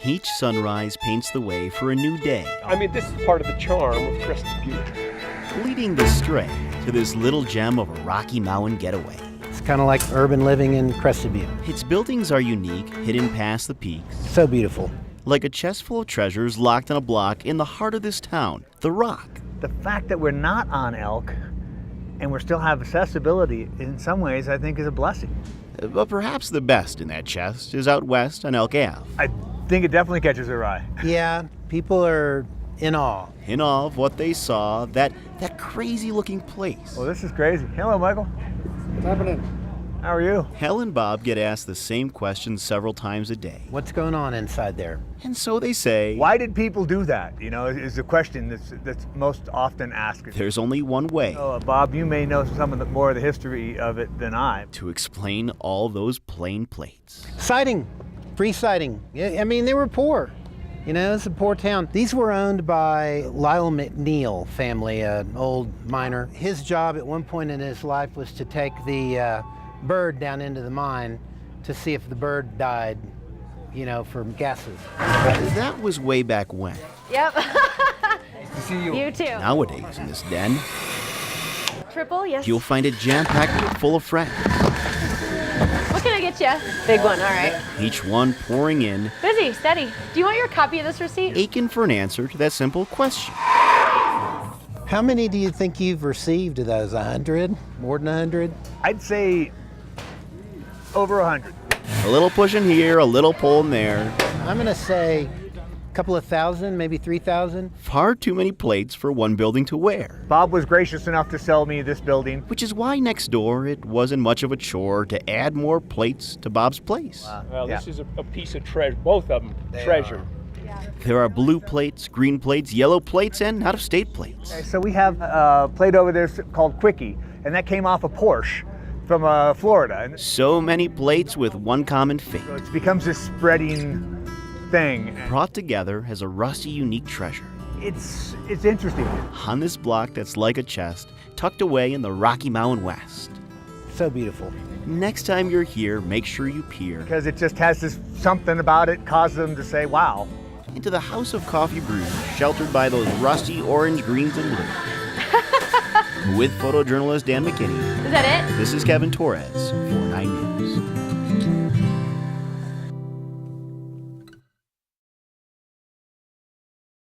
Each sunrise paints the way for a new day, I mean, this is part of the charm of Crested Butte. leading the stray to this little gem of a Rocky Mountain getaway. It's kind of like urban living in Crested Butte. Its buildings are unique, hidden past the peaks, So beautiful. like a chest full of treasures locked on a block in the heart of this town, The Rock. The fact that we're not on Elk and we still have accessibility in some ways, I think, is a blessing. But perhaps the best in that chest is out west on Elk Ave, I think it definitely catches their eye. Yeah, people are in awe. in awe of what they saw, that crazy looking place. Well, this is crazy. Hello, Michael. What's happening? How are you? Hal and Bob get asked the same question several times a day. What's going on inside there? And so they say, Why did people do that? You know, is the question that's most often asked. there's only one way Oh, Bob, you may know some of the more of the history of it than I. to explain all those plain plates. Sighting, free sighting. Yeah, I mean, they were poor. You know, it's a poor town. These were owned by Lyle McNeil family, an old miner. His job at one point in his life was to take the bird down into the mine to see if the bird died, you know, from gases. That was way back when. Yep. To see you. You too. Nowadays, in this den, Triple, yes. you'll find it jam-packed full of friends, What can I get you? Big one, all right. each one pouring in, Busy, steady. Do you want your copy of this receipt? aching for an answer to that simple question. How many do you think you've received of those? 100? More than 100? I'd say over 100. A little pushing here, a little pulling there. I'm gonna say a couple of thousand, maybe 3,000. Far too many plates for one building to wear. Bob was gracious enough to sell me this building. Which is why next door it wasn't much of a chore to add more plates to Bob's place. Well, Yeah. this is a piece of treasure, both of them treasure. There are blue plates, green plates, yellow plates, and out-of-state plates. So we have a plate over there called Quickie, and that came off a Porsche from Florida. And So many plates with one common fate, so it becomes this spreading thing. brought together as a rusty, unique treasure. It's interesting. On this block that's like a chest, tucked away in the Rocky Mountain West. So beautiful. Next time you're here, make sure you peer Because it just has this something about it causes them to say, wow. into the House of Coffee Brew, sheltered by those rusty orange, greens, and blues. With photojournalist Dan McKinney, Is that it? this is Kevin Torres for